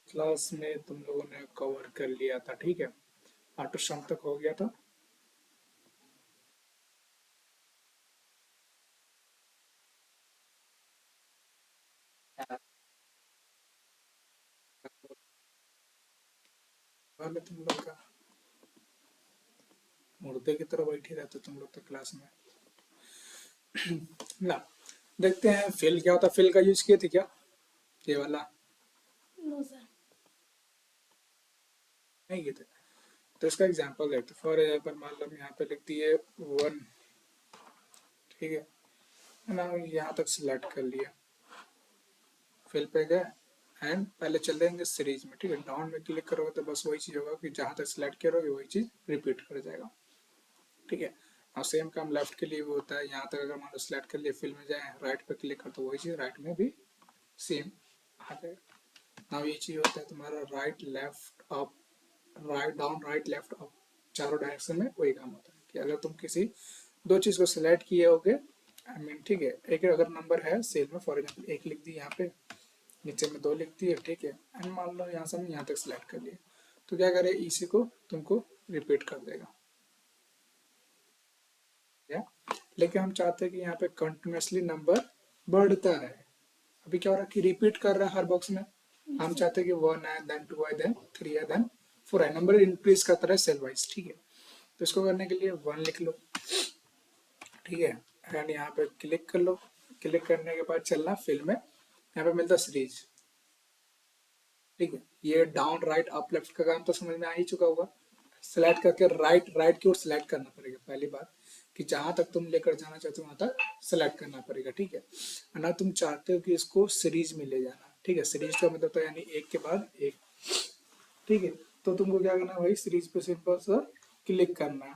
Class में तुम लोगों ने कवर कर लिया था, ठीक है। ऑटो शाम तक हो गया था। वाले तुम लोग का मुर्दे की तरह बैठे रहते तुम लोग तो क्लास में। ना, देखते हैं फिल क्या होता। फिल का यूज किए थे क्या, ये वाला? No sir. नहीं किए थे। तो इसका एग्जांपल देखते। फॉर एग्जांपल मान लो यहाँ पे लिख दिए 1, ठीक है ना। यहाँ तक सिलेक्ट कर लिया, फिल पे गए एंड पहले चल देंगे सीरीज में, ठीक है। डाउन में क्लिक करोगे तो बस वही चीज़ होगा कि जहाँ तक सिलेक्ट करोगे वही चीज़ रिपीट कर जाएगा, ठीक है। और सेम काम लेफ्ट के लिए भी होता है। यहाँ तक अगर मान लो सिलेक्ट कर लिए, फिल में जाए राइट पे क्लिक कर तो वही चीज़ राइट में भी सेम आ जाएगा। नाउ ये चीज़ होता है तुम्हारा right left up, write down right left up, चारों डायरेक्शन में वही काम होता है कि अगर तुम किसी दो चीज़ को सिलेक्ट किए होगे, आई मीन ठीक है, एक अगर नंबर है सेल में, फॉर एग्जाम्पल एक लिख दी यहाँ पे, नीचे में दो लिख दी है, ठीक है। एंड मान लो यहाँ से हम यहाँ तक सिलेक्ट कर लिए, तो क्या करे, इसी को तुमको रिपीट कर देगा, या लेकिन हम चाहते हैं कि यहाँ पे कंटिन्यूसली नंबर बढ़ता रहे। अभी क्या हो रहा है कि रिपीट कर रहा है हर बॉक्स में। हम चाहते हैं कि 1 है, देन 2 है, देन 3 है, देन 4 है, नंबर इंक्रीज करता रहे सेल वाइज, ठीक है। तो इसको करने के लिए 1 लिख लो, ठीक है। एंड यहाँ पे क्लिक कर लो। क्लिक करने के बाद चलना फिल में, यहाँ पे मिलता सीरीज, ठीक है। ये डाउन राइट अप लेफ्ट का काम तो समझ में आ ही चुका होगा। सिलेक्ट करके राइट राइट की ओर सिलेक्ट करना पड़ेगा पहली बात, कि जहां तक तुम लेकर जाना चाहते हो वहां तक सिलेक्ट करना पड़ेगा, ठीक है। ना तुम चाहते हो कि इसको सीरीज में ले जाना, ठीक है। सीरीज का मतलब तो यानी एक के बाद एक, ठीक है। तो तुमको क्या करना है भाई, सीरीज पे सिंपल सा क्लिक करना है।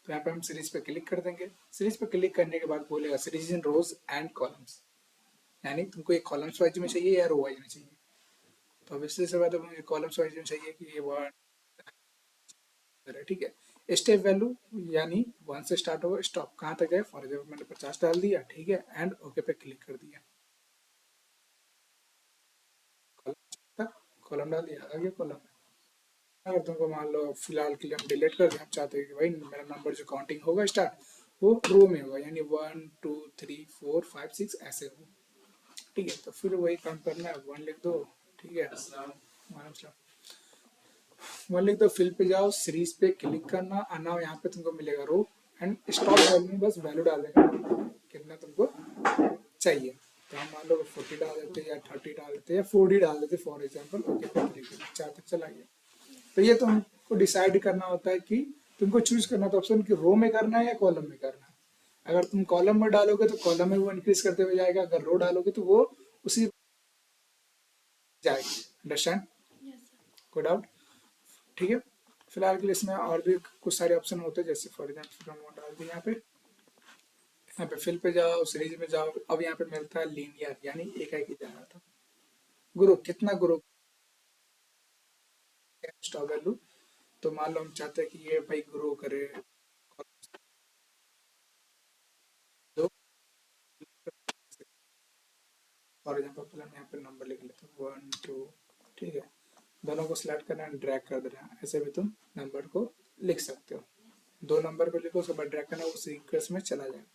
तो यहाँ पे हम सीरीज पे क्लिक कर देंगे। सीरीज पे क्लिक करने के बाद बोलेगा series in rows and columns, यानी तुमको एक कॉलम्स वाइज में चाहिए या रो वाइज में चाहिए। तो अब इससे बात है, मुझे कॉलम्स वाइज में चाहिए कि ये वर्ड है, ठीक है। स्टेप वैल्यू यानी 1 से स्टार्ट होगा, स्टॉप कहाँ तक है, फॉर एग्जाम्पल मैंने 50 डाल दिया, ठीक है। एंड ओके पे क्लिक कर दिया, कॉलम कॉलम डाल दिया, आ गया कॉलम। अगर तुमको मान लो फिलहाल के लिए हम डिलीट कर दें, हम चाहते हैं कि भाई मेरा नंबर जो काउंटिंग होगा स्टार्ट वो रो में होगा, यानी 1 2 3 4 5 6 ऐसे हो, ठीक है। तो फिर वही काम करना है, 1 लिख दो, ठीक है। वालेकुम सलाम। 1 लिख दो, फिल पे जाओ, सीरीज पे क्लिक करना, आना यहाँ पे तुमको मिलेगा रो, एंड स्टॉप वैल्यू में बस वैल्यू डाल देना कितना तुमको चाहिए। तो हम मान लो 40 डाल देते या 30 डाल देते या 40 डाल देते फॉर एग्जाम्पल, ओके पे क्लिक करना, 4 तक चला गया। तो ये तो हमको डिसाइड करना होता है कि तुमको चूज करना था ऑप्शन कि रो में करना है या कॉलम में करना है। अगर तुम कॉलम में डालोगे तो कॉलम में वो इंक्रीज करते हुए जाएगा, अगर रो डालोगे तो वो उसी जाएगी। अंडरस्टैंड? कोई डाउट? ठीक है। फिलहाल के लिए इसमें और भी कुछ सारे ऑप्शन होते हैं, जैसे फॉर एग्जाम्पल हम डाल दिए यहाँ पे फिल पे जाओ, सीरीज में जाओ। अब यहाँ पे मिलता है लीनियर, यानी एक ही जा रहा था। ग्रुप कितना ग्रुप स्टॉक वैल्यू, तो मान लो हम चाहते हैं कि ये भाई ग्रो करे, दो फॉर एग्जाम्पल पहले हम यहाँ पे नंबर लिख लेते हैं 1 2, ठीक है। दोनों को सिलेक्ट करना है, ड्रैग कर देना है, ऐसे भी तुम नंबर को लिख सकते हो। दो नंबर को लिखो, उसके बाद ड्रैग करना, वो सीक्वेंस में चला जाएगा।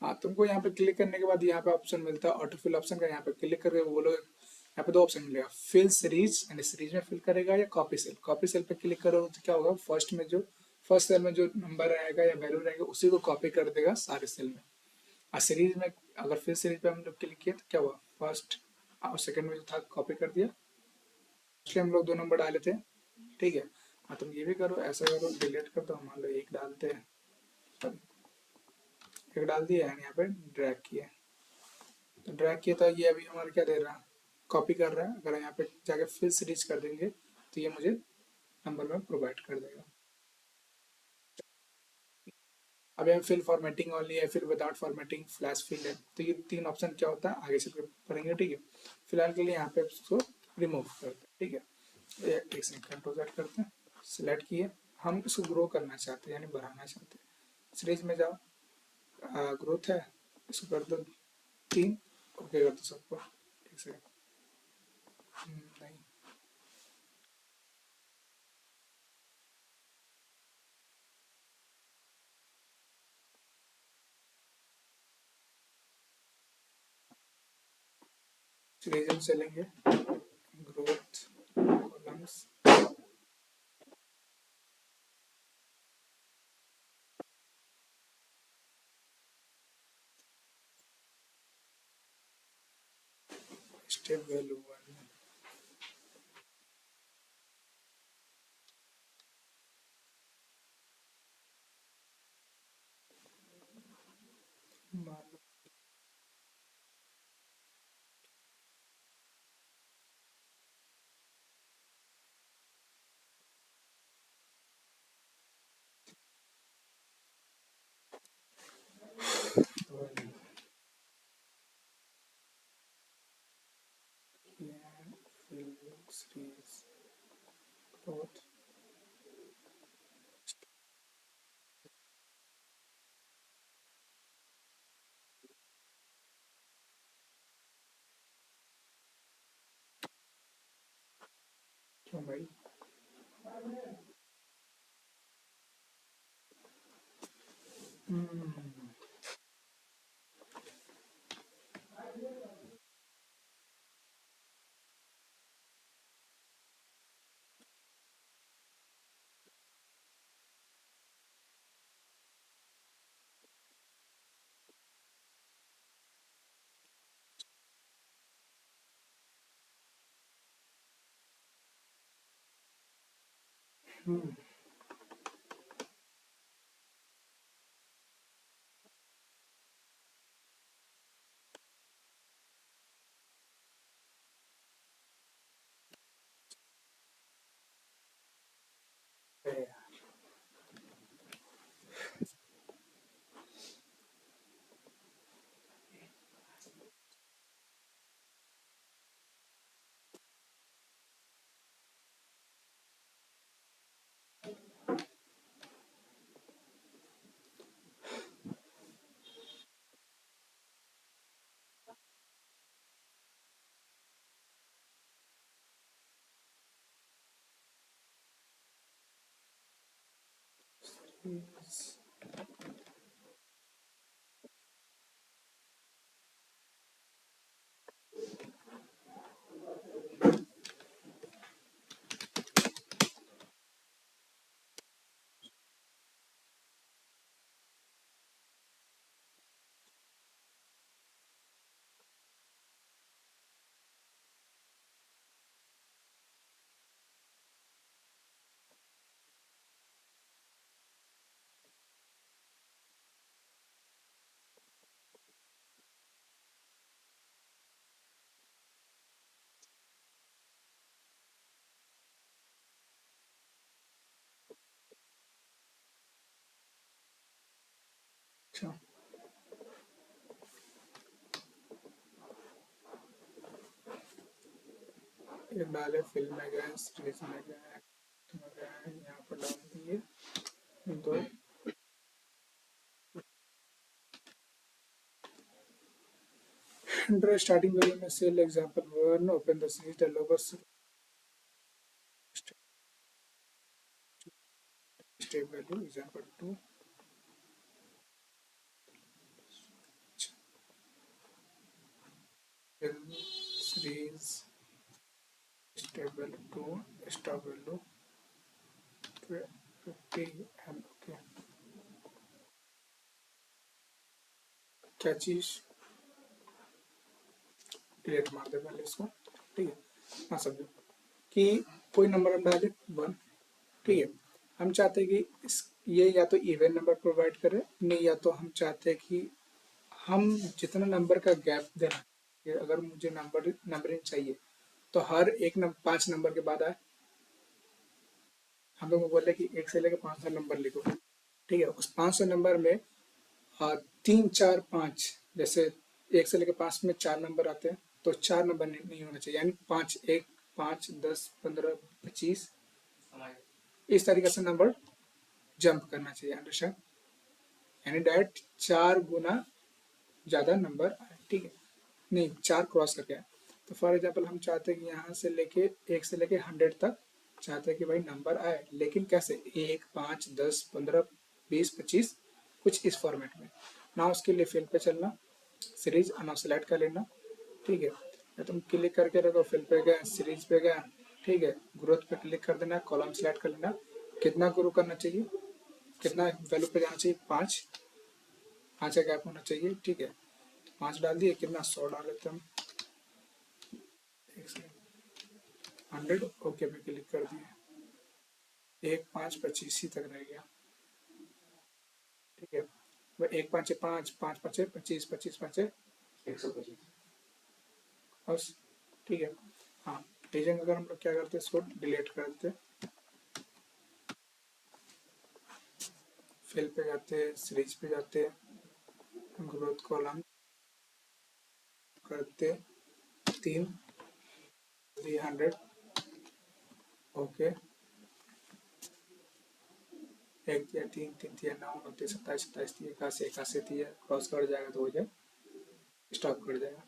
हाँ, तुमको यहाँ पे क्लिक करने के बाद यहाँ पे ऑप्शन मिलता है ऑटो फिल ऑप्शन का, यहाँ पे क्लिक करके वो लोग यहाँ पे दो ऑप्शन मिलेगा, फिल सीरीज, यानी सीरीज में फिल करेगा, या कॉपी सेल। कॉपी सेल पे क्लिक करो तो क्या होगा, फर्स्ट सेल में जो नंबर आएगा या वैल्यू रहेगा उसी को कॉपी कर देगा सारे सेल में। और सीरीज में अगर फिर सीरीज पे हम लोग क्लिक किए तो क्या हुआ, फर्स्ट और सेकंड में जो था कॉपी कर दिया, इसलिए हम लोग दो नंबर डाले थे, ठीक है। हाँ, तुम ये भी करो, ऐसा करो, डिलीट कर दो, मान लो एक डालते हैं, एक डाल दिया है, यहाँ पे ड्रैग किया, तो ड्रैग किया तो ये अभी हमारा क्या दे रहा है, कॉपी कर रहा है। अगर यहाँ पे जाके फिर सीरीज कर देंगे तो ये मुझे नंबर में प्रोवाइड कर देगा। अब यहाँ फिल फॉर्मेटिंग ऑनली है, फिर विदाउट फॉर्मेटिंग, फ्लैश फिल है। तो ये तीन ऑप्शन क्या होता है आगे चल के पढ़ेंगे, ठीक है। फिलहाल के लिए यहाँ पे इसको रिमूव करते हैं, ठीक है। एक सेकंड, कंट्रोल Z करते हैं, सिलेक्ट किए। हम इसको ग्रो करना चाहते हैं, यानी बढ़ाना चाहते हैं। सीरीज में जाओ, ग्रोथ है, इसको कर दो 3, ओके कर दो सबको, ठीक से। नहीं, रीजन से लेंगे ग्रोथ कॉलम्स स्टेप वैल्यू 1 मान लो सीरीज ग्रोथ क्यों भाई अच्छा ये डाले फिल्म में गए सीरीज में गए एक्ट में गए यहाँ पर डाल दिए दो enter starting value में cell example 1 open the series the lower step value example 2 film series step value 2 stop value 50 and okay क्या चीज डिलीट मार दे पहले इसको ठीक है हाँ समझो कि कोई नंबर हम डाले 1 ठीक है हम चाहते हैं कि ये या तो इवन नंबर प्रोवाइड करे नहीं या तो हम चाहते हैं कि हम जितना नंबर का गैप देना ये अगर मुझे नंबरिंग चाहिए तो हर एक 5 नंबर के बाद आए हम लोग बोले कि 1 से लेकर 500 नंबर लिखो ठीक है उस 500 नंबर में 3 4 5 जैसे 1 से लेकर 5 में 4 नंबर आते हैं तो 4 नंबर नहीं होना चाहिए यानी 5 1 5 10 15 25 इस तरीके से नंबर जंप करना चाहिए अंडरस्टैंड यानी डायरेक्ट 4 गुना ज्यादा नंबर आए ठीक है नहीं 4 क्रॉस करके आए तो फॉर एग्जाम्पल हम चाहते हैं कि यहाँ से लेके 1 से लेके 100 तक चाहते हैं कि भाई नंबर आए लेकिन कैसे 1 5 10 15 20 25 कुछ इस फॉर्मेट में ना उसके लिए फिल पे चलना सीरीज अनऑफ सेलेक्ट कर लेना ठीक है या तुम क्लिक करके रखो, फिल पे गए, सीरीज पे गए, ठीक है, ग्रोथ पे क्लिक कर देना, कॉलम सिलेक्ट कर लेना, कितना ग्रो करना चाहिए, कितना वैल्यू पे जाना चाहिए, 5 5 का गैप होना चाहिए, ठीक है, 5 डाल दिए, कितना 100 डाल लेते हम, 100, ओके पे क्लिक कर दिए, 1 5 25 ही तक रह गया, ठीक है, वो 1 5 5 5 5 25 25 5 125, बस, ठीक है। हाँ, रीजन अगर हम लोग क्या करते हैं, इसको डिलीट कर देते, फिल पे जाते हैं, सीरीज पे जाते हैं, ग्रोथ कॉलम करते 3 300, ओके, 1 दिया, 3 3 दिया, 9 29 27 27 दिया, 81 81 दिया, क्रॉस कर जाएगा तो हो जाए, स्टॉप कर जाएगा,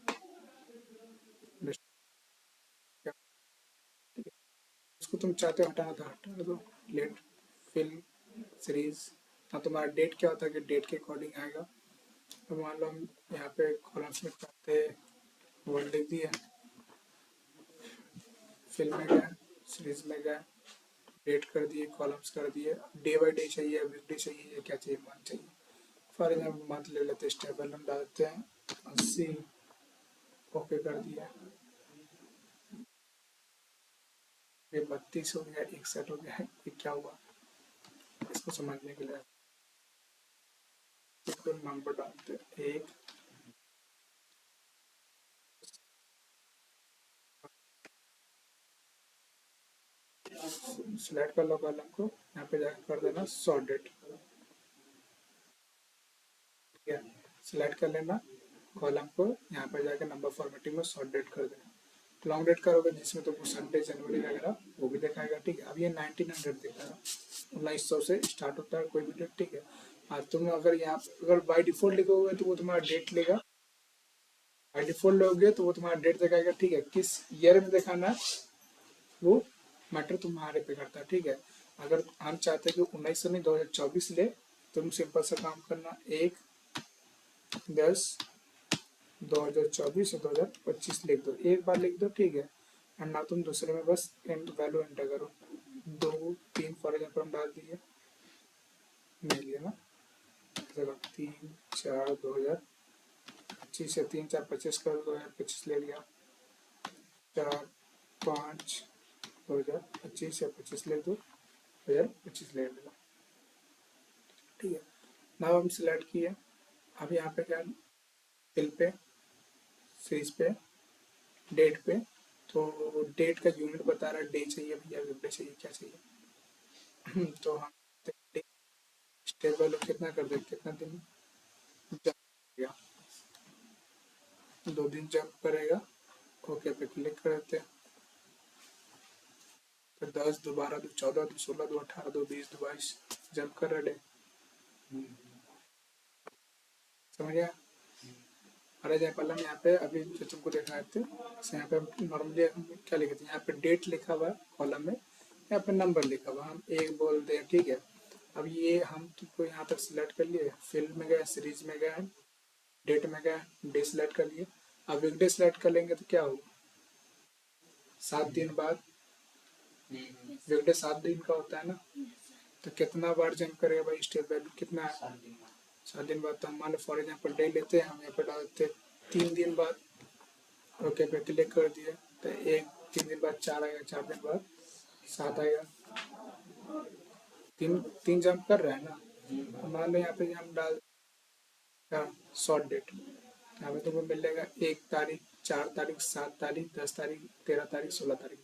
इसको तुम चाहते हो हटाना तो हटा दो, लेट फिल सीरीज। हाँ, तुम्हारा डेट क्या होता है कि डेट के अकॉर्डिंग आएगा, तो मान लो हम यहाँ पे कॉलम्स में करते वर्ड लिख दिए, फिल में गए, सीरीज में गए, डेट कर दिए, कॉलम्स कर दिए, डे बाई डे चाहिए, वीक डे चाहिए, या क्या चाहिए, मंथ चाहिए, फॉर एग्जाम्पल मंथ ले लेते हैं, स्टेबल हम डालते हैं 80, ओके कर दिया, ये 32 हो गया, 61 हो गया, ये क्या हुआ, इसको समझने के लिए नंबर डालते हैं, 1 सिलेक्ट कर लो कॉलम को, यहाँ पे जाकर कर देना सॉर्टेड, ठीक है, सिलेक्ट कर लेना कॉलम को, यहाँ पर जाकर नंबर फॉर्मेटिंग में सॉर्ट डेट कर देना, लॉन्ग डेट करोगे जिसमें तुमको संडे जनवरी वगैरह वो भी दिखाएगा, ठीक है। अब ये 1900 दिखाएगा, 1900 से स्टार्ट होता है कोई भी डेट, ठीक है। आज तुम अगर यहाँ अगर बाई डिफॉल्ट लिखोगे तो वो तुम्हारा डेट लेगा, बाई डिफॉल्ट लोगे तो वो तुम्हारा डेट दिखाएगा, ठीक है, किस ईयर में दिखाना है वो मैटर तुम्हारे पे करता है, ठीक है। अगर हम चाहते हैं कि 1900 नहीं 2024 ले, तो तुम सिंपल सा काम करना, 1/10 2024 और 2025 लिख दो, एक बार लिख दो, ठीक है। और ना तुम दूसरे में बस वैल्यू एंटर करो, 2 3 फॉर एग्जाम्पल हम डाल दिए, मिल गया ना, 3 4 2025 से 3 4 25 कर 2025 ले लिया, 4 5 2025 से 25 ले दो, 2025 ले लिया, ठीक है। ना हम सिलेक्ट किए, अब यहाँ पे क्या, फिल पे, सीरीज पे, डेट पे, तो डेट का यूनिट बता रहा है, डे चाहिए भैया, वीक डे चाहिए, क्या चाहिए, तो हम स्टेप वैल्यू कितना कर दे, कितना दिन जंप करेगा, 2 दिन जंप करेगा, ओके पे क्लिक कर देते हैं, फिर 10 दो 12 दो 14 दो 16 दो 18 दो 20 दो 22 जंप कर रहे डे, समझ गया। फॉर एग्जाम्पल हम यहाँ पे अभी जो तुमको दिखाए थे, यहाँ पे नॉर्मली हम क्या लिखे थे, यहाँ पे डेट लिखा हुआ है कॉलम में, यहाँ पे नंबर लिखा हुआ, हम 1 बोलते हैं, ठीक है। अब ये हम तुमको यहाँ तक सिलेक्ट कर लिए, फिल में गए, सीरीज में गए, डेट में गए, डे सिलेक्ट कर लिए, अब वीक डे सिलेक्ट कर लेंगे तो क्या होगा, 7 दिन बाद, वीक डे 7 दिन का होता है ना, तो कितना बार जंप करेगा भाई, स्टेप वैल्यू कितना है, 7 दिन बाद, तो हम मान लो फॉर एग्जाम्पल डे लेते हैं, हम यहाँ पे डालते 3 दिन बाद, ओके पे क्लिक कर दिए, तो 3 दिन बाद 4 आएगा, 4 दिन बाद 7 आएगा, 3 जंप कर रहा है ना। मान लो यहाँ पे हम डाल शॉर्ट डेट, यहाँ पे तुमको मिल जाएगा 1 तारीख, 4 तारीख, 7 तारीख, 10 तारीख, 13 तारीख, 16 तारीख,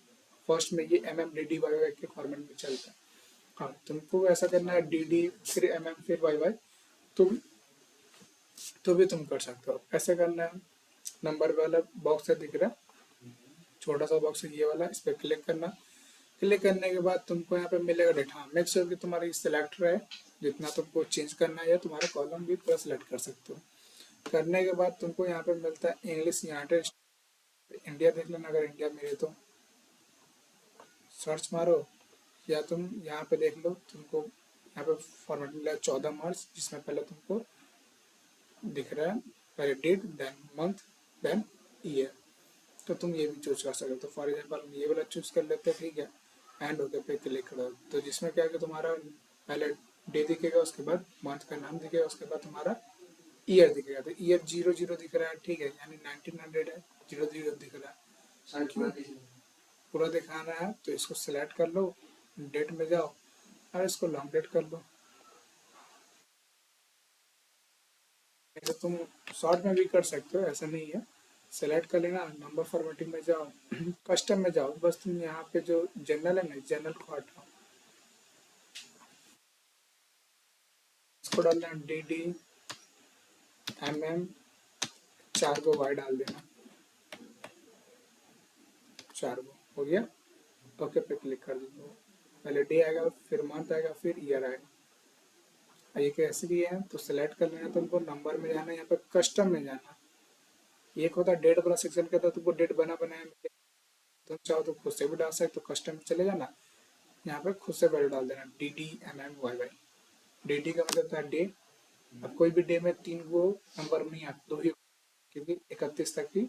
फर्स्ट में ये MMDDYY के फॉर्मेट में चलता है। हाँ, तुमको ऐसा करना है DD फिर MM फिर YY, तुम तो भी तुम कर सकते हो, ऐसे करना है, नंबर वाला बॉक्स है दिख रहा है, छोटा सा बॉक्स है ये वाला, इस पर क्लिक करना, क्लिक करने के बाद तुमको यहाँ पे मिलेगा डेटा, हाँ मेक श्योर कि तुम्हारी सिलेक्ट रहे, जितना तुमको चेंज करना है या तुम्हारा कॉलम भी पूरा सिलेक्ट कर सकते हो। करने के बाद तुमको यहाँ पे मिलता है इंग्लिश, यूनाइटेड इंडिया देख लेना, अगर इंडिया में है तो सर्च मारो, या तुम यहाँ पे देख लो, तुमको यहाँ पे फॉर्मेट मिला 14 मार्च, जिसमें पहले तुमको दिख रहा है पहले date, then month, then year, तो तुम ये भी चूज कर सकते हो। तो फॉर एग्जाम्पल ये वाला चूज कर लेते हैं, ठीक है, एंड ओके पे क्लिक करो। तो जिसमें क्या है कि तुम्हारा पहले डे दिखेगा, उसके बाद मंथ का नाम दिखेगा, उसके बाद तुम्हारा ईयर दिखेगा। तो ईयर 00 दिख रहा है, ठीक है, यानी 1900 है, 00 दिख रहा है, पूरा दिखाना है। तो इसको सिलेक्ट कर लो, डेट में जाओ और इसको लॉन्ग डेट कर लो। तो तुम शॉर्ट में भी कर सकते हो, ऐसा नहीं है। सेलेक्ट कर लेना, नंबर फॉर्मेटिंग में जाओ, कस्टम में जाओ, बस तुम यहाँ पे जो जनरल है ना, जनरल को हटाओ, इसको डालना DD MM 4 को वाई डाल देना, 4 को हो गया। ओके पे क्लिक कर दो। पहले डे आएगा, फिर मंथ आएगा, फिर ईयर आएगा। ये कैसे भी है, तो सिलेक्ट कर लेना, तुमको नंबर में जाना, यहाँ पे कस्टम में जाना। एक होता है डेट वाला सेक्शन के, तो तुमको डेट बना बनाया मिलेगा। तुम चाहो तो खुद से भी डाल सकते, तो कस्टम में चले जाना, यहाँ पे खुद से वैल्यू डाल देना DDMMYY। DD का मतलब था डे। अब कोई भी डे में 3 वो नंबर नहीं आता, 2 ही, क्योंकि 31 तक ही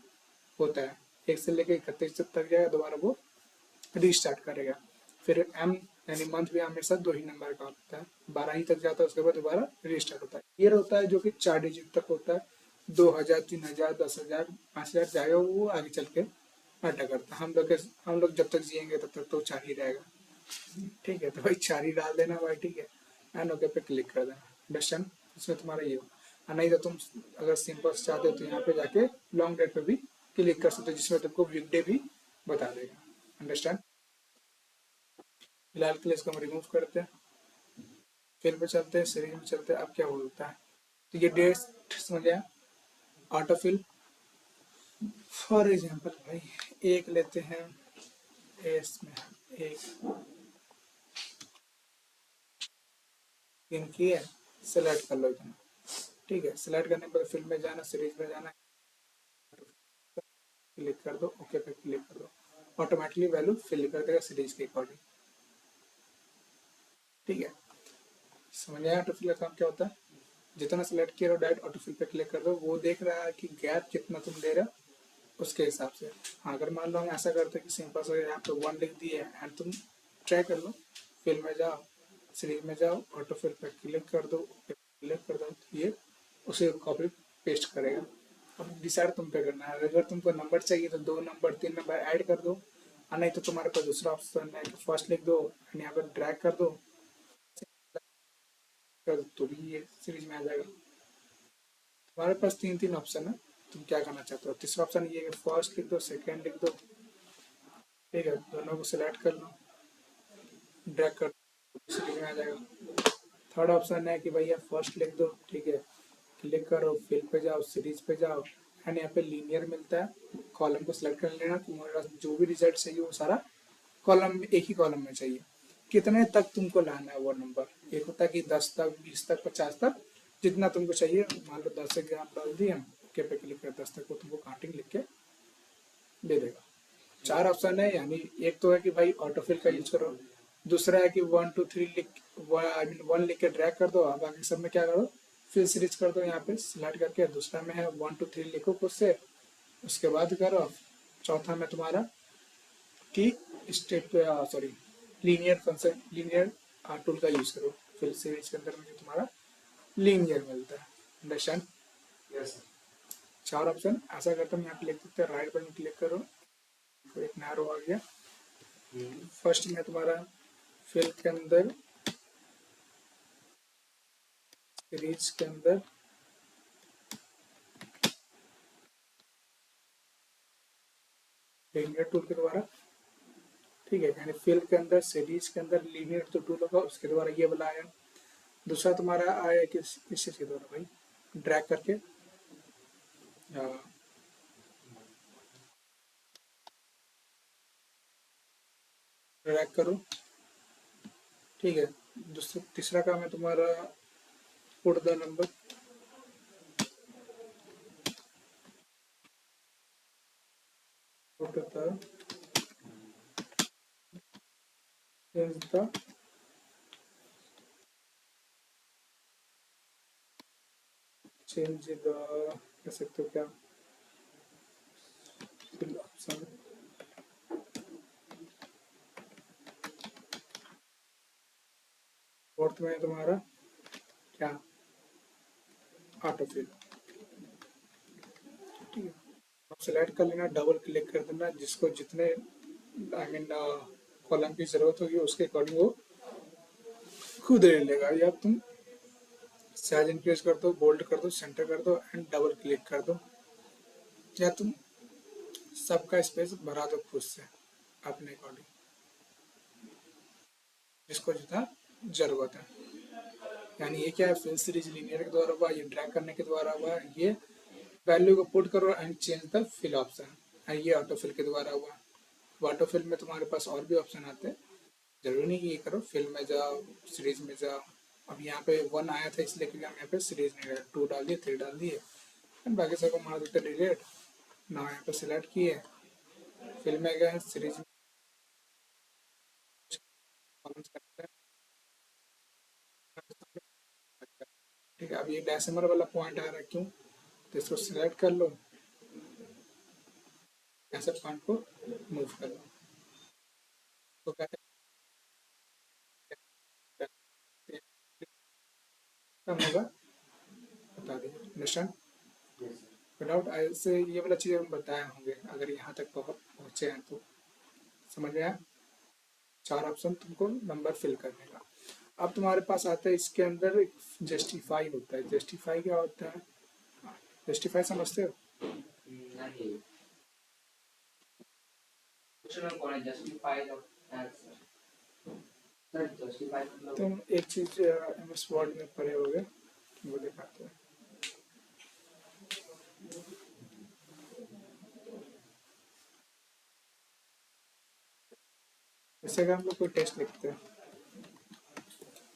होता है। 1 से लेकर 31 तक जाएगा, दोबारा वो रीस्टार्ट करेगा। फिर M यानी मंथ भी हमेशा 2 ही नंबर का होता है, 12 ही तक जाता है, उसके बाद दोबारा रीस्टार्ट होता है। ईयर होता है जो कि 4 डिजिट तक होता है, 2000, 3000, 10,000, 5,000 जाएगा, वो आगे चल के मैटर करता है। हम लोग जब तक जिएंगे तब तक तो 4 ही रहेगा, ठीक है। तो भाई 4 ही डाल देना भाई, ठीक है, एंड ओके पे क्लिक कर देना। अंडरस्टैंड, इसमें तुम्हारा ये हो। और नहीं तो तुम अगर सिंपल चाहते हो तो यहाँ पे जाके लॉन्ग डेट पे भी क्लिक कर सकते हो, जिसमें तुमको वीकडे भी बता देगा। अंडरस्टैंड। फिलहाल के लिए इसको हम रिमूव करते हैं, फिर पे चलते हैं, सीरीज में चलते हैं। अब क्या होता है, तो ये डेट समझ गया। ऑटोफिल फॉर एग्जाम्पल भाई एक लेते हैं, इसमें एक दिन की है, सेलेक्ट कर लो इतना, ठीक है। सेलेक्ट करने के बाद फिल्म में जाना, सीरीज में जाना, क्लिक कर दो, ओके पे क्लिक कर दो, ऑटोमेटिकली वैल्यू फिल कर देगा सीरीज के अकॉर्डिंग, ठीक है। समझ आया ऑटोफिल का काम क्या होता है। जितना सेलेक्ट किया डायरेक्ट ऑटोफिल पे क्लिक कर दो, वो देख रहा है कि गैप कितना तुम दे रहे हो उसके हिसाब से। हाँ, अगर मान लो हम ऐसा करते हैं कि सिंपल से यहाँ पे 1 लिख दिए एंड तुम ट्राई कर लो, फिल्म में जाओ, सीरीज में जाओ, ऑटोफिल पे क्लिक कर दो, क्लिक कर दो, तो ये उसे कॉपी पेस्ट करेगा। अब डिसाइड तुम पे करना है, अगर तुमको नंबर चाहिए तो 2 नंबर 3 नंबर ऐड कर दो, और नहीं तो तुम्हारे पास दूसरा ऑप्शन है कि फर्स्ट लिख दो एंड यहाँ पर ड्रैग कर दो, तो भी ये सीरीज में आ जाएगा। तुम्हारे पास 3 ऑप्शन है, तुम क्या करना चाहते हो। तीसरा ऑप्शन ये है कि फर्स्ट लिख दो, सेकेंड लिख दो, ठीक है, दोनों को सिलेक्ट कर लो, ड्रैग कर दो, सीरीज में आ जाएगा। थर्ड ऑप्शन है कि भैया फर्स्ट लिख दो, ठीक है, क्लिक करो, फिल पे जाओ, सीरीज पे जाओ, एंड यहाँ पे लीनियर मिलता है, कॉलम को सिलेक्ट कर लेना। तुम्हारे पास जो भी रिजल्ट चाहिए वो सारा कॉलम में, एक ही कॉलम में चाहिए। कितने तक तुमको लाना है वो नंबर, एक होता है कि 10 तक, 20 तक, 50 तक, जितना तुमको चाहिए। मान लो 10 से ग्राम डाल दिए हम, ओके पे क्लिक कर, 10 तक को तुमको काउंटिंग लिख के दे देगा। 4 ऑप्शन है, यानी एक तो है कि भाई ऑटोफिल का यूज करो, दूसरा है कि 1 2 3 लिख, आई मीन 1 लिख के ड्रैग कर दो, बाकी सब में क्या करो, फिर सीरीज कर दो यहाँ पे सिलेक्ट करके। दूसरा में है 1 2 3 लिखो खुद से, उसके बाद करो। चौथा में तुम्हारा कि state sorry linear function, linear tool का यूज करो, फिर सीरीज के अंदर में जो तुम्हारा लीनियर मिलता है। अंडरस्टैंड। यस। 4 ऑप्शन ऐसा करता हूँ, यहाँ पे लिख देते हैं, राइट बटन क्लिक करो, तो एक नैरो आ गया। फर्स्ट में तुम्हारा फिल के अंदर, सीरीज के अंदर, लीनियर टूल के द्वारा, ठीक है, यानी फिल के अंदर, सीरीज के अंदर लीनियर जो टूल होगा उसके द्वारा ये वाला आया। दूसरा तुम्हारा आया किस चीज के द्वारा भाई, ड्रैग करके, ड्रैग करो, ठीक है। दूसरा तीसरा काम है तुम्हारा put the number, put the change the कह सकते हो क्या, फोर्थ में है तुम्हारा क्या, ऑटोफिल। ठीक है, अब सेलेक्ट कर लेना, डबल क्लिक कर देना, जिसको जितने आई मीन कॉलम की जरूरत होगी उसके अकॉर्डिंग वो खुद ले लेगा, या तुम साइज इंक्रीज कर दो, बोल्ड कर दो, सेंटर कर दो एंड डबल क्लिक कर दो, या तुम सबका स्पेस भरा दो खुद से अपने अकॉर्डिंग, जिसको जितना जरूरत है। यानी ये क्या है, फिल सीरीज लीनियर के द्वारा हुआ, ये ड्रैग करने के द्वारा हुआ, ये वैल्यू को पुट करो and change the fill option, and ये ऑटोफिल के द्वारा हुआ। ऑटोफिल में तुम्हारे पास और भी ऑप्शन आते हैं, जरूरी नहीं कि ये करो, फिल में जाओ, सीरीज में जाओ। अब यहाँ पे 1 आया था इसलिए क्योंकि हम यहाँ पे सीरीज नहीं डाले, 2 डाल दिए, 3 डाल दिए, एंड बाकी सबको मार देते डिलीट। ना यहाँ पे सिलेक्ट किए, फिल में गए, सीरीज में कॉलम्स करते हैं। ठीक है, अब ये डेसिमल वाला पॉइंट आ रहा है, क्यों, तो इसको सिलेक्ट कर लो, ऐसे पॉइंट को मूव कर लो, तो कहते हैं कम होगा, बता दिए, निशान विदाउट ऐसे ये वाला चीज़ हम बताए होंगे, अगर यहाँ तक पहुँचे हैं तो समझ में आया। 4 ऑप्शन तुमको नंबर फिल करने का। अब तुम्हारे पास आता है इसके अंदर जस्टिफाई होता है। जस्टिफाई क्या होता है, जस्टिफाई समझते हो? नहीं, क्वेश्चन में कौन है justify the answer, sir justify मतलब तुम एक चीज एमएस वर्ड में पढ़े होगे, वो दिखाते हैं। जैसे कि हम लोग कोई टेस्ट लिखते हैं,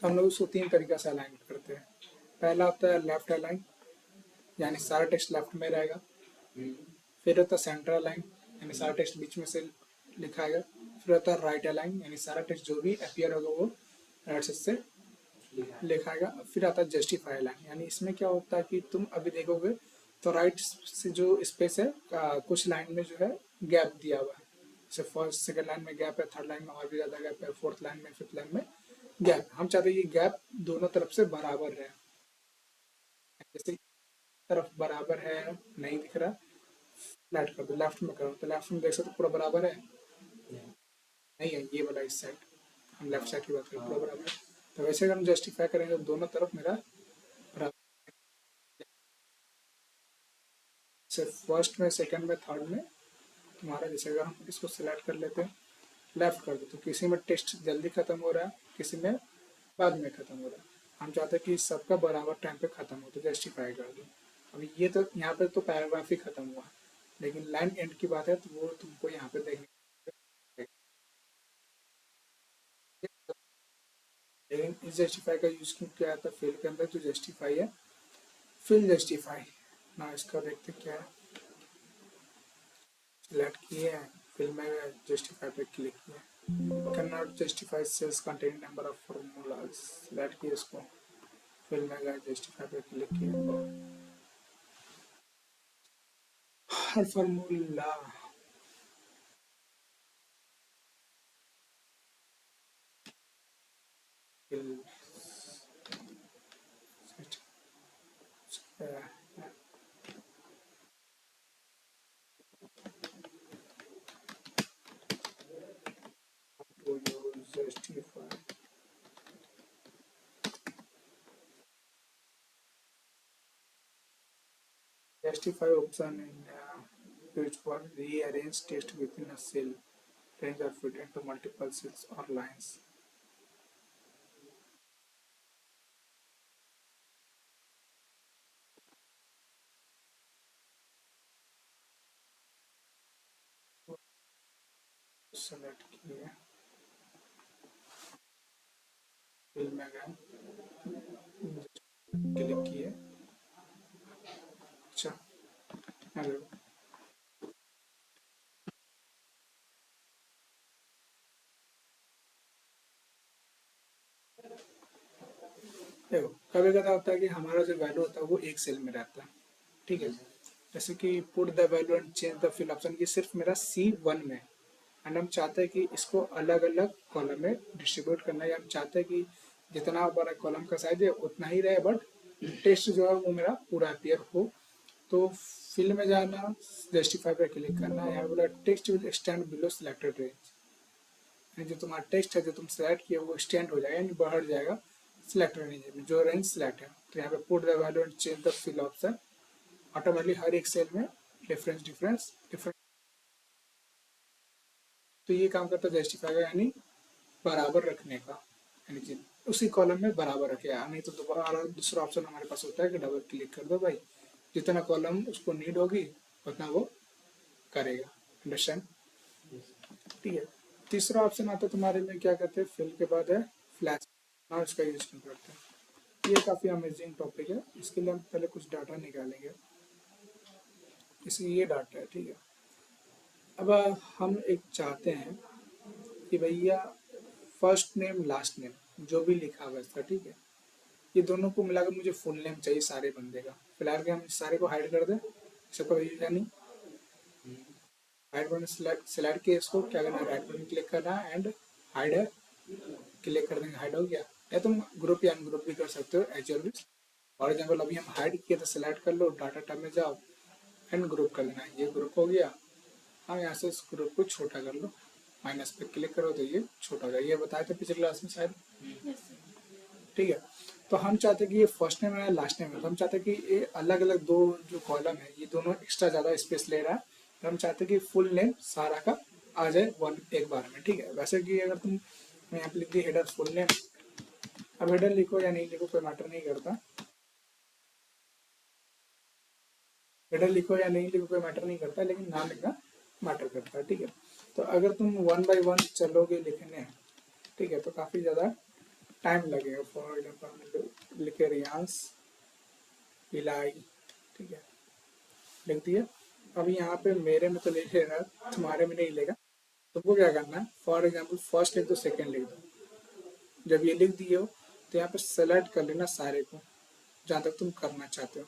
तो हम लोग उसको 3 तरीका से अलाइन करते हैं। पहला होता है लेफ्ट अलाइन, यानी सारा टेक्स्ट लेफ्ट में रहेगा। फिर होता है सेंटर अलाइन, यानी सारा टेक्स्ट बीच में से लिखा आएगा। फिर होता है राइट अलाइन, यानी सारा टेक्स्ट जो भी अपीयर होगा वो राइट साइड से लिखा आएगा। फिर आता है जस्टिफाई अलाइन, यानी इसमें क्या होता है कि तुम अभी देखोगे तो राइट से जो स्पेस है कुछ लाइन में जो है गैप दिया हुआ है, जैसे फर्स्ट सेकंड लाइन में गैप है, थर्ड लाइन में और भी ज़्यादा गैप है, फोर्थ लाइन में, फिफ्थ लाइन में गैप। हम चाहते हैं ये गैप दोनों तरफ से बराबर रहे। जैसे तरफ बराबर है, नहीं दिख रहा, फ्लैट कर दो, लेफ्ट में करो, तो लेफ्ट में देख सकते पूरा बराबर है, नहीं है ये वाला इस साइड, हम लेफ्ट साइड की बात करें पूरा बराबर है। तो वैसे अगर हम जस्टिफाई करेंगे तो दोनों तरफ मेरा बराबर, सिर्फ फर्स्ट में, सेकंड में, थर्ड में तुम्हारा, जैसे अगर हम इसको सिलेक्ट कर लेते हैं, लेफ्ट कर दो, तो किसी में टेक्स्ट जल्दी खत्म हो रहा है, किसी में बाद में खत्म हो रहा है। हम चाहते हैं कि सबका बराबर टाइम पे खत्म हो, तो जस्टिफाई कर दो। अभी ये तो यहाँ पे तो पैराग्राफ ही खत्म हुआ, लेकिन लाइन एंड की बात है तो वो तुमको यहाँ पे देखने, लेकिन इस जस्टिफाई का यूज क्यों किया जाता है फिल के अंदर, जो जस्टिफाई है फिल जस्टिफाई ना, इसका देखते क्या है, सिलेक्ट किए हैं, फिल में जस्टिफाई पे क्लिक किया, cannot justify cells containing number of formulas, select किए इसको, फिल में गए, जस्टिफाई पे क्लिक किया, हर formula fill to justify, justify option in which one rearrange text within a cell, range or fit into multiple cells or lines. Select किए, fill में गए, क्लिक किए, अच्छा हेलो, देखो कभी कदा होता है कि हमारा जो वैल्यू होता है वो एक सेल में रहता है, ठीक है, जैसे कि put the value and change the fill option, ये सिर्फ मेरा C1 में एंड हम चाहते हैं कि इसको अलग अलग कॉलम में डिस्ट्रीब्यूट करना है, या हम चाहते हैं कि जितना बड़ा कॉलम का साइज है उतना ही रहे, बट टेक्स्ट जो है वो मेरा पूरा अपीयर हो। तो फिल में जाना, जस्टिफाई पे क्लिक करना है, यहाँ बोला text will extend below selected range, जो तुम्हारा टेक्स्ट है जो तुम सेलेक्ट किया वो एक्सटेंड हो जाएगा यानी बढ़ जाएगा सिलेक्टेड रेंज में, जो रेंज सिलेक्ट है। तो यहाँ पे put the value and change the fill option, automatically हर एक सेल में डिफरेंट, तो ये काम करता है जस्टिफाई का, यानी बराबर रखने का, यानी कि उसी कॉलम में बराबर रखे। नहीं तो दोबारा दूसरा ऑप्शन हमारे पास होता है कि डबल क्लिक कर दो भाई, जितना कॉलम उसको नीड होगी उतना वो करेगा। अंडरस्टैंड? ठीक है। तीसरा ऑप्शन आता है तुम्हारे में, क्या कहते हैं, फिल के बाद है फ्लैश, ना इसका यूज क्यों करते हैं। ये काफ़ी अमेजिंग टॉपिक है। इसके लिए हम पहले कुछ डाटा निकालेंगे। इसलिए ये डाटा है, ठीक है। अब हम एक चाहते हैं कि भैया फर्स्ट नेम लास्ट नेम जो भी लिखा हुआ इसका, ठीक है, ये दोनों को मिलाकर मुझे फुल नेम चाहिए सारे बंदे का। फिलहाल के हम सारे को हाइड कर दें, सबको यूज नहीं, हाइड बटन सेलेक्ट किया, इसको क्या करना है, राइट बटन क्लिक करना है एंड हाइड है, क्लिक कर देंगे, हाइड हो गया। या तुम ग्रुप या अनग्रुप भी कर सकते हो as your wish. For example अभी हम हाइड किए तो सेलेक्ट कर लो, डाटा टैब में जाओ एंड ग्रुप कर लेना है, ये ग्रुप हो गया। हम यहाँ से इस ग्रुप को छोटा कर लो, माइनस पे क्लिक करो तो ये छोटा हो जाएगा। ये बताया था पिछले क्लास में शायद, Yes, sir. ठीक है। तो हम चाहते हैं कि ये फर्स्ट नेम है लास्ट नेम है, तो हम चाहते हैं कि ये अलग अलग दो जो कॉलम है ये दोनों एक्स्ट्रा ज़्यादा स्पेस ले रहा है, तो हम चाहते हैं कि फुल नेम सारा का आ जाए वन एक बार में, ठीक है। वैसे कि अगर तुम, मैं यहाँ पे लिख दी हेडर फुल नेम, अब हेडर लिखो या नहीं लिखो कोई मैटर नहीं करता, हेडर लिखो या नहीं लिखो कोई मैटर नहीं करता, लेकिन नाम लिखना मैटर करता है, ठीक है। तो अगर तुम वन बाई वन चलोगे लिखने, ठीक है, तो काफ़ी ज़्यादा टाइम लगेगा। फॉर एग्जाम्पल लिखे रियांस इलाई, ठीक है, लिख दिया। अब यहाँ पे मेरे में तो ले लेगा, तुम्हारे में नहीं लेगा। तुमको क्या करना है, फॉर एग्जाम्पल फर्स्ट लिख दो, सेकेंड लिख दो। जब ये लिख दिए हो तो यहाँ पे सेलेक्ट कर लेना सारे को जहाँ तक तुम करना चाहते हो।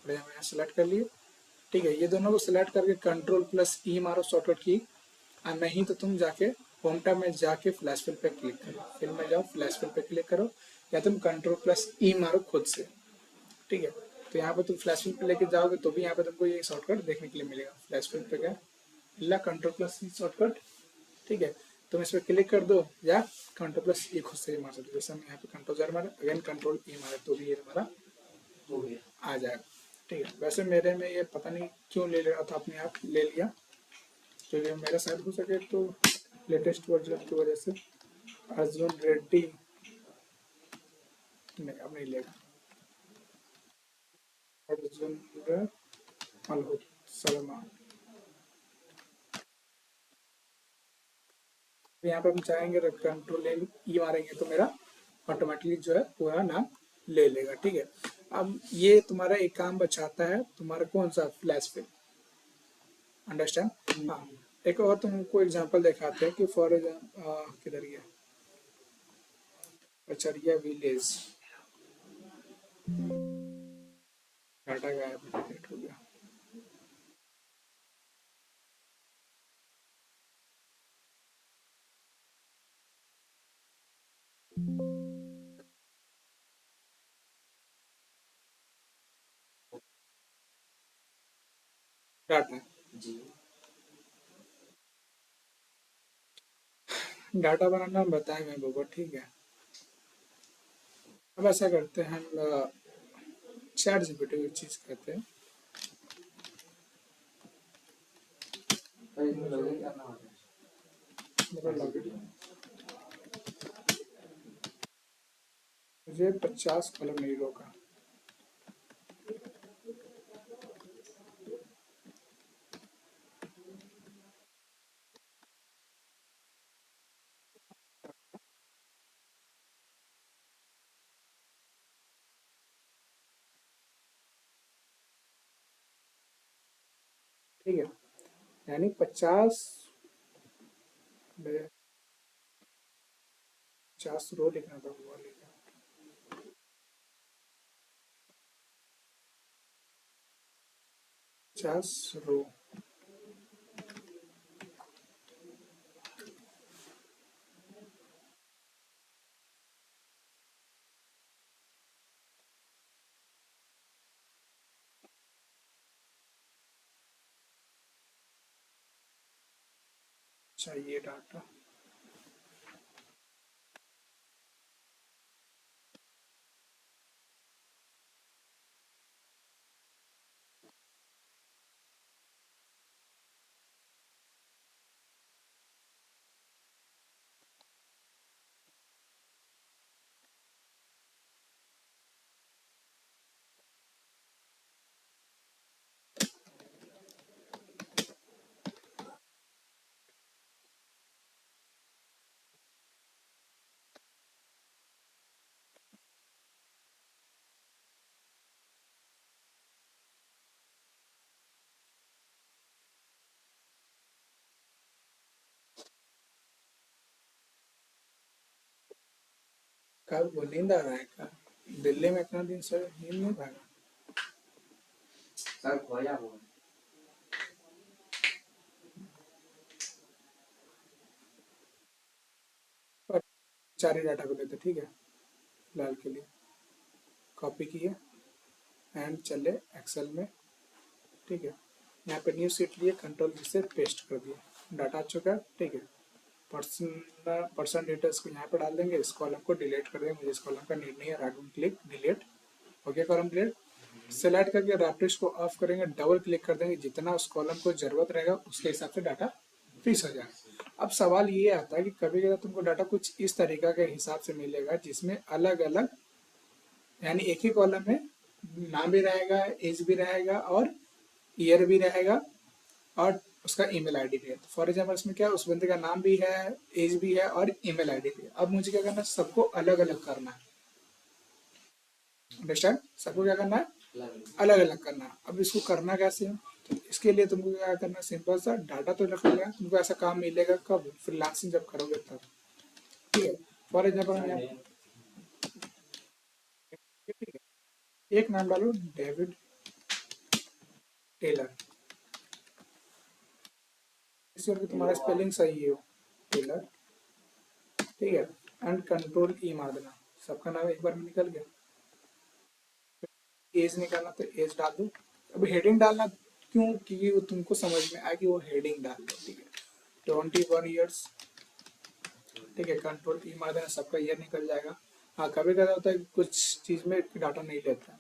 और यहाँ सेलेक्ट कर लिए, ठीक है। ये दोनों को सिलेक्ट करके Ctrl+E मारो शॉर्टकट की, और नहीं तो तुम जाके होम टैब में जाके फ्लैश फिल पे क्लिक करो, फिल में जाओ फ्लैश फिल पे क्लिक करो, या तुम Ctrl+E मारो खुद से, ठीक है। तो यहाँ पे तुम फ्लैश फिल पे लेके जाओगे तो भी यहाँ पे तुमको ये शॉर्टकट देखने के लिए मिलेगा। फ्लैश फिल पे गया, मिला Ctrl+E शॉर्टकट, ठीक है। तुम इस पर क्लिक कर दो या Ctrl+E खुद से मार सकते हो। जैसे हम यहाँ पे Ctrl मारे, अगेन Ctrl+E मारे तो भी ये हमारा हो गया। आ जाएगा, ठीक है। वैसे मेरे में ये पता नहीं क्यों ले रहा था, अपने आप ले लिया, क्योंकि मेरा शायद हो सके तो लेटेस्ट वर्जन की वजह से। अर्जुन रेड्डी नहीं, अब नहीं लेगा। अर्जुन मलहूत सलमान, यहाँ पे हम चाहेंगे तो Ctrl+E मारेंगे तो मेरा ऑटोमेटिकली जो है पूरा नाम ले लेगा, ठीक है। अब ये तुम्हारा एक काम बचाता है, तुम्हारा कौन सा, फ्लैश फिल। अंडरस्टैंड? हाँ। एक और तुमको एग्जांपल दिखाते हैं कि फॉर एग्जाम्पल किधर गया, पचरिया विलेज, डाटा गायब हो गया। डाटा जी। डाटा बनाना हम बताएंगे बाबा, ठीक है। अब ऐसा करते हैं हम, चैट जीपीटी की चीज कहते हैं, पर इसमें लॉगिन करना होता है। मेरा लॉगिन, मुझे 50 कॉलम नहीं रोका। ठीक है, यानी 50 रो लिखना था, वो लिखा। 50 रो। चाहिए डाटा। कब वो नींद आ रहा है क्या? दिल्ली में इतना दिन से नींद नहीं भागा। सर खोया हुआ और सारे डाटा को लेते, ठीक है, फिलहाल के लिए कॉपी किए एंड चले एक्सेल में, ठीक है। यहाँ पे न्यू सीट लिए, कंट्रोल से पेस्ट कर दिए, डाटा आ चुका है, ठीक है। पर्सन डिटेल्स को यहाँ पे डाल देंगे, इस कॉलम को डिलीट कर देंगे, मुझे इस कॉलम का नीड नहीं है, right click delete, okay column delete. Select करके रैप्टिक्स को ऑफ करेंगे, डबल क्लिक कर देंगे, जितना उस कॉलम को जरूरत रहेगा उसके हिसाब से डाटा फिक्स हो जाएगा। अब सवाल ये आता है कि कभी कभी तुमको डाटा कुछ इस तरीका के हिसाब से मिलेगा जिसमें अलग अलग, यानी एक ही कॉलम में नाम भी रहेगा, एज भी रहेगा और ईयर भी रहेगा और उसका ईमेल आईडी भी है। तो फॉर एग्जाम्पल इसमें क्या है, उस बंदे का नाम भी है, एज भी है और ईमेल आईडी भी है। अब मुझे क्या करना है, सबको अलग अलग करना है, अंडरस्टैंड, सबको क्या करना है, अलग अलग करना है। अब इसको करना कैसे है, तो इसके लिए तुमको क्या करना है, सिंपल सा डाटा तो रख लिया, तुमको ऐसा काम मिलेगा कब, फ्रीलांसिंग जब करोगे तब, ठीक है। फॉर एग्जाम्पल ठीक है, एक नाम डालो डेविड टेलर, इस करके तुम्हारा स्पेलिंग सही हो, टेलर, ठीक है। एंड कंट्रोल ई मार देना, सबका नाम एक बार में निकल गया। एज निकालना तो एज डाल दो। अब हेडिंग डालना क्यों, क्योंकि वो तुमको समझ में आए कि वो हेडिंग डाल दो, ठीक है। 21 ईयर्स, ठीक है, कंट्रोल ई मार देना, सबका ईयर निकल जाएगा। हाँ कभी कभी होता है कि कुछ चीज में डाटा नहीं लेता है।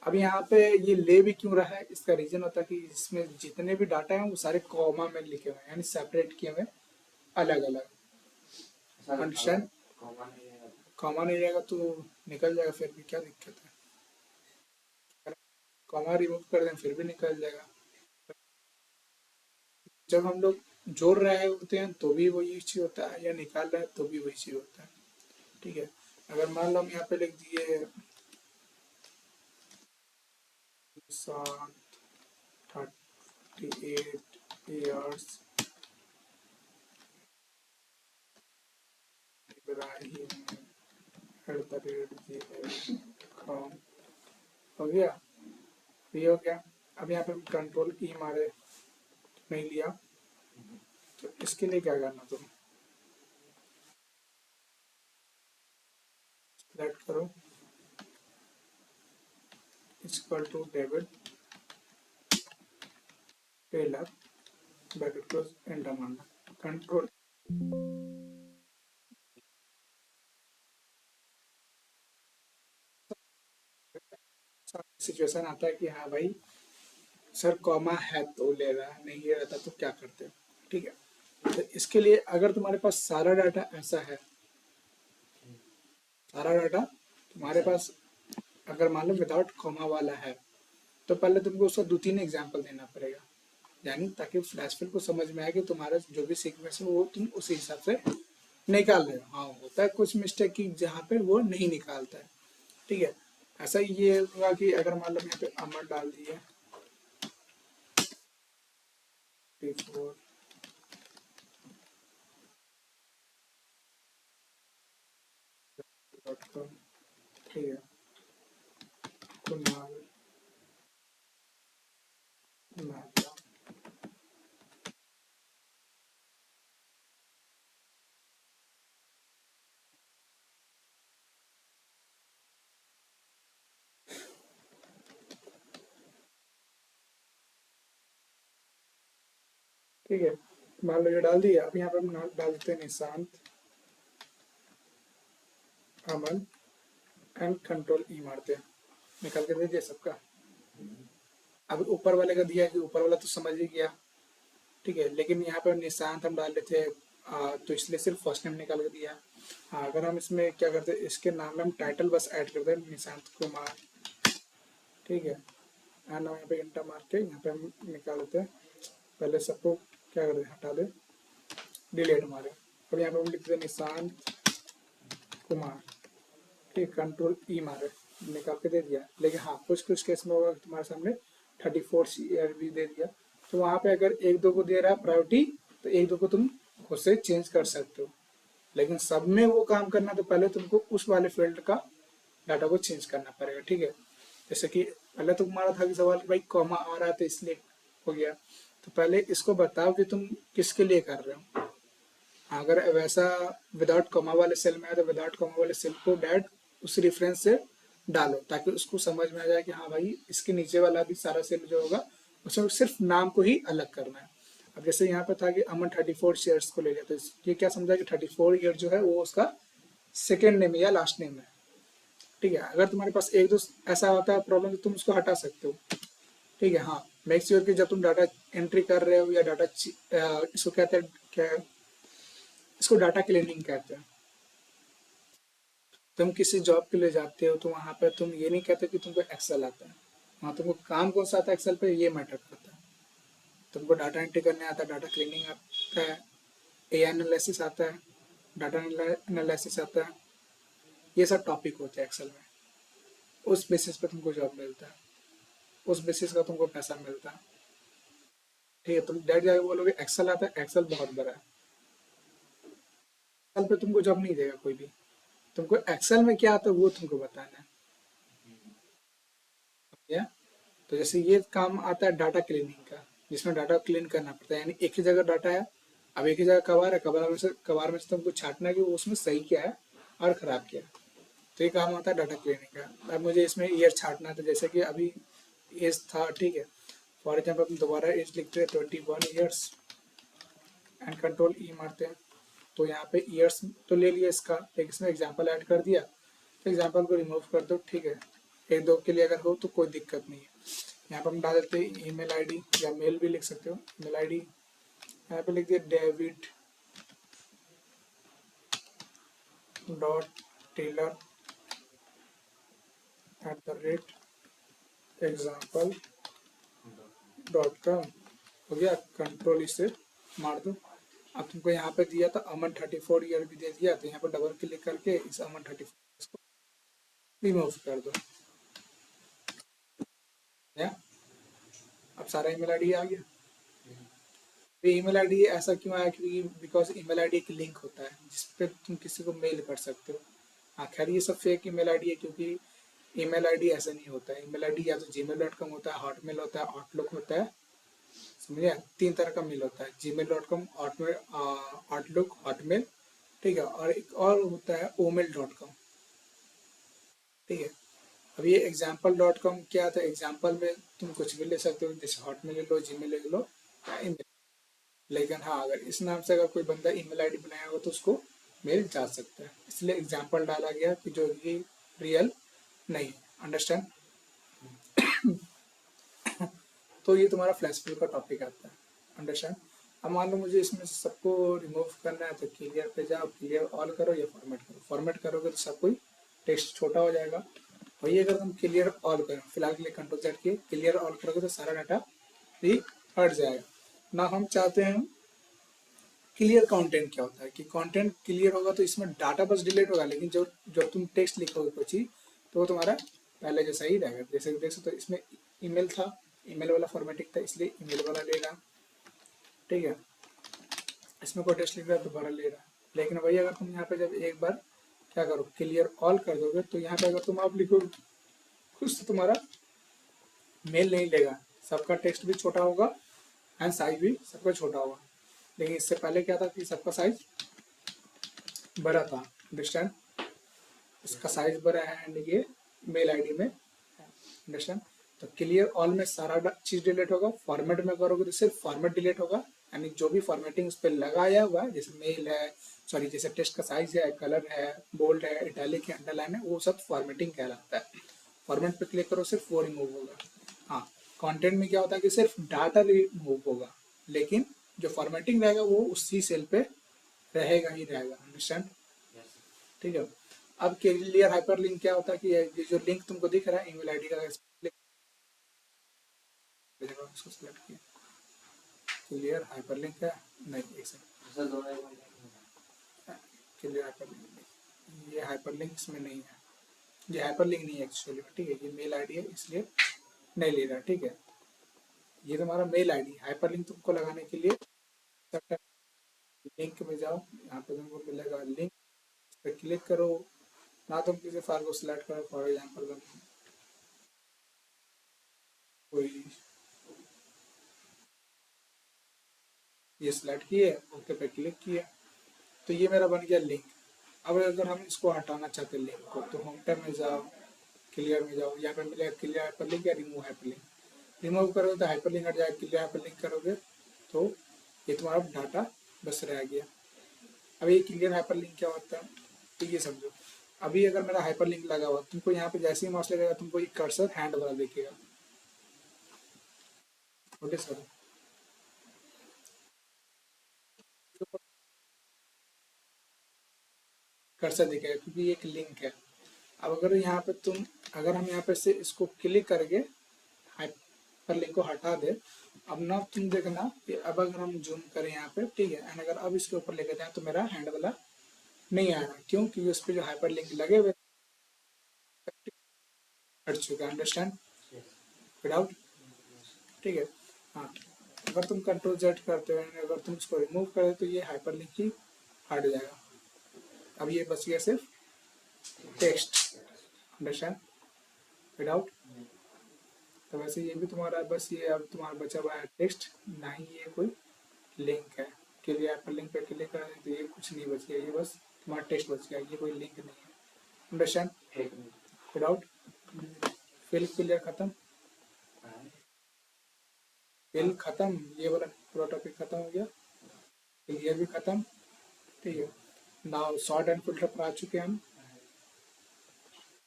अब यहाँ पे ये ले भी क्यों रहा है, इसका रीजन होता है कि इसमें जितने भी डाटा हैं वो सारे कॉमा में लिखे हुए हैं, यानी सेपरेट किए हुए, अलग अलग, सर अंडरस्टैंड। कॉमा नहीं है कॉमा नहीं रहेगा तो निकल जाएगा, फिर भी क्या दिक्कत है, कॉमा रिमूव कर दें फिर भी निकल जाएगा। जब हम लोग जोड़ रहे होते हैं तो भी वही चीज होता है, या निकाल रहे हैं तो भी वही चीज होता है, ठीक है। अगर मान लो हम यहाँ पे लिख दिए 38 ईयर्स इब्राहिम@gmail.com, हो गया, ये हो गया। अब यहाँ पे कंट्रोल ई मारे, नहीं लिया, तो इसके लिए क्या करना, तुम सेलेक्ट करो equal to David Taylor, bracket close, enter मारना, कंट्रोल। सिचुएशन आता है कि हाँ भाई सर कॉमा है तो ले रहा है, नहीं रहता तो क्या करते हो, ठीक है। तो इसके लिए अगर तुम्हारे पास सारा डाटा ऐसा है, सारा डाटा तुम्हारे पास अगर मान लो विदाउट कॉमा वाला है, तो पहले तुमको उसका 2-3 एग्जाम्पल देना पड़ेगा, यानी ताकि फ्लैशफिल को समझ में आए कि तुम्हारा जो भी सीक्वेंस है वो तुम उसी हिसाब से निकाल रहे हो। हाँ होता है कुछ मिस्टेक की जहाँ पे वो नहीं निकालता है, ठीक है। ऐसा ये होगा कि अगर मान लो यहाँ पे अमर डाल दिए 54, ठीक है, कुणाल मात्रा। ठीक है, मान लो ये डाल दिया। अब यहाँ पे हम डाल देते हैं निशांत, अमन एंड कंट्रोल ई मारते हैं, निकाल के दे दिया सबका। अब ऊपर वाले का दिया कि ऊपर वाला तो समझ ही गया, ठीक है, लेकिन यहाँ पर निशांत हम डाल लेते हैं तो इसलिए सिर्फ फर्स्ट नेम निकाल के दिया। हाँ, अगर हम इसमें क्या करते हैं, इसके नाम में हम टाइटल बस ऐड करते हैं, निशांत कुमार, ठीक है, एंड यहाँ पे इंटर मार के यहाँ पे हम निकाल देते हैं। पहले सबको क्या करते हैं, हटा दे, डिलीट मारे। और यहाँ पे हम लिखते हैं निशांत कुमार, ठीक, कंट्रोल ई मारे, निकाल के दे दिया। लेकिन हाँ, कुछ कुछ केस में होगा तुम्हारे सामने 34 ईयर भी दे दिया, तो वहाँ पे अगर एक दो को दे रहा है प्रायोरिटी, तो एक दो को तुम खुद से चेंज कर सकते हो। लेकिन सब में वो काम करना तो पहले तुमको उस वाले फील्ड का डाटा को चेंज करना पड़ेगा, ठीक है। जैसे कि पहले तो तुम्हारा था कि सवाल कि भाई कॉमा आ रहा है तो इसलिए हो गया, तो पहले इसको बताओ कि तुम किसके लिए कर रहे हो। अगर वैसा विदाउट कॉमा वाले सेल में है तो विदाउट कॉमा वाले सेल को डायरेक्ट उस रेफरेंस से डालो, ताकि उसको समझ में आ जाए कि हाँ भाई इसके नीचे वाला भी सारा सेल जो होगा उसमें सिर्फ नाम को ही अलग करना है। अब जैसे यहाँ पे था कि अमन 34 शेयर्स को ले लिया, तो ये क्या समझा कि 34 ईयर जो है वो उसका सेकेंड नेम या लास्ट नेम है, ठीक है। अगर तुम्हारे पास एक दो ऐसा होता है प्रॉब्लम, तो तुम उसको हटा सकते हो, ठीक है। हाँ, मेक श्योर कि जब तुम डाटा एंट्री कर रहे हो या डाटा इसको कहते हैं क्या, इसको डाटा क्लीनिंग कहते हैं। तुम किसी जॉब के लिए जाते हो तो वहां पे तुम ये नहीं कहते कि तुमको एक्सेल आता है, वहां तुमको काम कौन सा आता है एक्सेल पे, ये मैटर करता है। तुमको डाटा एंट्री करने आता है, डाटा क्लीनिंग आता है, ए एनालिसिस आता है, डाटा एनालिसिस आता है, ये सब टॉपिक होते हैं एक्सेल में। उस बेसिस पे तुमको जॉब मिलता है, उस बेसिस का तुमको पैसा मिलता है, ठीक है। तुम डायरेक्ट जाके बोलोगे एक्सेल आता है, एक्सेल बहुत बड़ा है, एक्सेल पे तुमको जॉब नहीं देगा कोई भी। तुमको एक्सेल में क्या आता है वो तुमको बताना है, या तो जैसे ये काम आता है डाटा क्लीनिंग का, जिसमें डाटा क्लीन करना पड़ता है, यानी एक ही जगह डाटा है, अब एक ही जगह कबार है, कबार में से तुमको छाटना है कि उसमें सही क्या है और खराब क्या है, तो ये काम आता है डाटा क्लीनिंग का। अब मुझे इसमें ईयर छाटना था, जैसे कि अभी एज था, ठीक है, फॉर एग्जाम्पल हम दोबारा एज लिखते हैं 21 ईयर्स एंड कंट्रोल ई मारते हैं, तो यहाँ पे ईयर्स तो ले लिया इसका, लेकिन इसमें एग्जाम्पल ऐड कर दिया, तो एग्जाम्पल को रिमूव कर दो, ठीक है। एक दो के लिए अगर हो तो कोई दिक्कत नहीं है। यहाँ पर हम डाल देते हैं ईमेल आईडी, या मेल भी लिख सकते हो, ईमेल आईडी यहाँ पे लिख दिया डेविड डॉट टेलर @example.com, हो गया। कंट्रोल इसे मार दो। अब तुमको यहाँ पे दिया था अमन 34 ईयर भी दे दिया, तो यहाँ पर डबल क्लिक करके इस अमन 34 को रिमूव कर दो, या अब सारा ईमेल आईडी आ गया। ईमेल आईडी ऐसा क्यों आया, क्योंकि बिकॉज ईमेल आईडी एक लिंक होता है जिसपे तुम किसी को मेल कर सकते हो। हाँ, खैर ये सब फेक ईमेल आईडी है, क्योंकि ईमेल आईडी ऐसा नहीं होता है। ईमेल आईडी या तो gmail.com होता है, हॉटमेल होता है, आउटलुक होता है, समझे, 3 तरह का मेल होता है, gmail.com, आउटलुक, हॉटमेल, ठीक है, और एक और होता है omail.com, ठीक है। अब ये example.com क्या था, एग्जाम्पल में तुम कुछ भी ले सकते हो, जैसे हॉटमेल ले लो, जीमेल ले लो, या ईमेल। लेकिन हाँ, अगर इस नाम से अगर कोई बंदा ईमेल आईडी बनाया होगा तो उसको मेल जा सकता है, इसलिए एग्जाम्पल डाला गया कि जो कि रियल नहीं, अंडरस्टैंड। तो ये तुम्हारा फ्लैश फिल का टॉपिक आता है, अंडरस्टैंड। अब मान लो मुझे इसमें से सबको रिमूव करना है, तो क्लियर पे जाओ, क्लियर ऑल करो या फॉर्मेट करो। फॉर्मेट करोगे तो सब कोई टेक्स्ट छोटा हो जाएगा, वही अगर तुम क्लियर ऑल करो, फिलहाल के लिए कंट्रोल Z किए, क्लियर ऑल करोगे तो सारा डाटा भी हट जाएगा ना। हम चाहते हैं क्लियर कंटेंट क्या होता है, कि कंटेंट क्लियर होगा तो इसमें डाटा बस डिलीट होगा, लेकिन जब तुम टेक्स्ट लिखोगे कुछ ही तो वो तुम्हारा पहले जैसा ही रहेगा। जैसे देख सकते हो इसमें ईमेल था, ईमेल वाला फॉर्मेटिंग था, इसलिए ईमेल वाला लेगा, ठीक है। इसमें कोई टेक्स्ट लिख रहा है दोबारा ले रहा है, लेकिन वही अगर तुम यहाँ पे जब एक बार क्या करो क्लियर ऑल कर दोगे, तो यहाँ पे अगर तुम आप लिखो कुछ तो तुम्हारा मेल नहीं लेगा, सबका टेक्स्ट भी छोटा होगा एंड साइज भी सबका छोटा होगा। लेकिन इससे पहले क्या था कि सबका साइज बड़ा था, अंडरस्टैंड। इसका साइज बड़ा है एंड ये मेल आईडी में, अंडरस्टैंड। तो क्लियर ऑल में सारा चीज डिलीट होगा, फॉर्मेट में करोगे तो सिर्फ फॉर्मेट डिलीट होगा, यानी जो भी फॉर्मेटिंग उस पर लगाया हुआ है, जैसे मेल है, सॉरी जैसे टेक्स्ट का साइज है, कलर है, बोल्ड है, इटैलिक है, अंडरलाइन है, वो सब फॉर्मेटिंग कहलाता है। फॉर्मेट पे क्लिक करो सिर्फ वो रिमूव होगा। हाँ, कंटेंट में क्या होता है कि सिर्फ डाटा रिमूव होगा, लेकिन जो फॉर्मेटिंग रहेगा वो उसी सेल पे रहेगा ही रहेगा, अंडरस्टैंड। ठीक है। अब क्लियर हाइपरलिंक क्या होता है कि ये जो लिंक तुमको दिख रहा है ईमेल आईडी का, उसको सिलेक्ट किया, क्लियर हाइपरलिंक है, नहीं एक सेकंड, सर दोनों एक मिनट। क्लियर हाइपरलिंक, ये हाइपरलिंक इसमें नहीं है, ये हाइपरलिंक नहीं है एक्चुअली, ठीक है, ये मेल आईडी है इसलिए नहीं ले रहा, ठीक है। ये तुम्हारा मेल आईडी, हाइपरलिंक तुमको लगाने के लिए लिंक में जाओ, यहाँ पे तुमको मिलेगा लिंक, इस पर क्लिक करो, ना तुम किसी फाइल को सिलेक्ट करो, फॉर एग्जाम्पल कोई ये सिलेक्ट किए, ओके पे क्लिक किया, तो ये मेरा बन गया लिंक। अब अगर हम इसको हटाना चाहते हैं लिंक को, तो होम टैब में जाओ, क्लियर में जाओ, यहाँ पे मिलेगा क्लियर हाइपरलिंक या रिमूव हाइपरलिंक। रिमूव करोगे तो हाइपरलिंक हट जाएगा, क्लियर हाइपरलिंक करोगे तो ये तुम्हारा डाटा बस रह गया। अब ये क्लियर हाइपरलिंक क्या होता है, तो ये समझो, अभी अगर मेरा हाइपरलिंक लगा हुआ, तुमको यहाँ पे जैसे ही माउस लगेगा तुमको एक कर्सर हैंड वाला दिखेगा, ओके सर, कर्सर दिखेगा क्योंकि ये एक लिंक है। अब अगर यहाँ पे तुम, अगर हम यहाँ पे से इसको क्लिक करके हाइपरलिंक को हटा दे, अब ना तुम देखना कि अब अगर हम जूम करें यहाँ पे, ठीक है, एंड अगर अब इसके ऊपर लेके जाए तो मेरा हैंड वाला नहीं आ रहा, क्यों, क्योंकि उस पर जो हाइपरलिंक लगे हुए हट चुका है, अंडरस्टैंड, विदाउट, ठीक है। हाँ, अगर तुम कंट्रोल जेड करते हो, अगर तुम इसको रिमूव करें तो ये हाइपरलिंक ही हट जाएगा। अब ये बच गया सिर्फ टेक्स्ट, अंडरस्टैंड, विदाउट। तो वैसे ये भी तुम्हारा बस ये अब तुम्हारा बचा हुआ है टेक्स्ट, ना ही ये कोई लिंक है। क्लियर हाइपर लिंक पे क्लिक करें तो ये कुछ नहीं बच गया, ये बस तुम्हारा टेक्स्ट बच गया, ये कोई लिंक नहीं है, अंडरस्टैंड, विदाउट। फिल क्लियर खत्म, फिल खत्म, ये वाला पूरा टॉपिक खत्म हो गया, क्लियर भी खत्म, ठीक है। नाउ सॉर्ट एंड फिल्टर पर आ चुके हैं हम,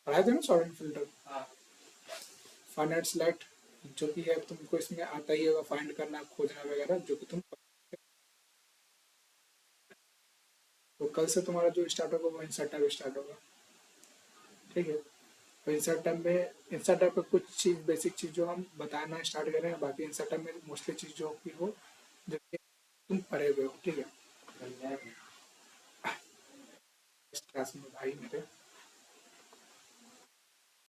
पढ़ाए थे ना sort and filter, find and select, जो भी है तुमको इसमें आता ही होगा, फाइंड करना, खोजना वगैरह, जो कि तुम, तो कल से तुम्हारा जो स्टार्ट होगा वो इंसर्ट टैब स्टार्ट होगा, ठीक है। तो इंसर्ट टैब में, इंसर्ट टैब पे कुछ चीज़, बेसिक चीज़ जो हम बताना स्टार्ट करें, बाकी इंसर्ट टैब में मोस्टली चीज़ जो होगी वो जो कि तुम पढ़े हुए हो, ठीक है। क्लास में भाई मेरे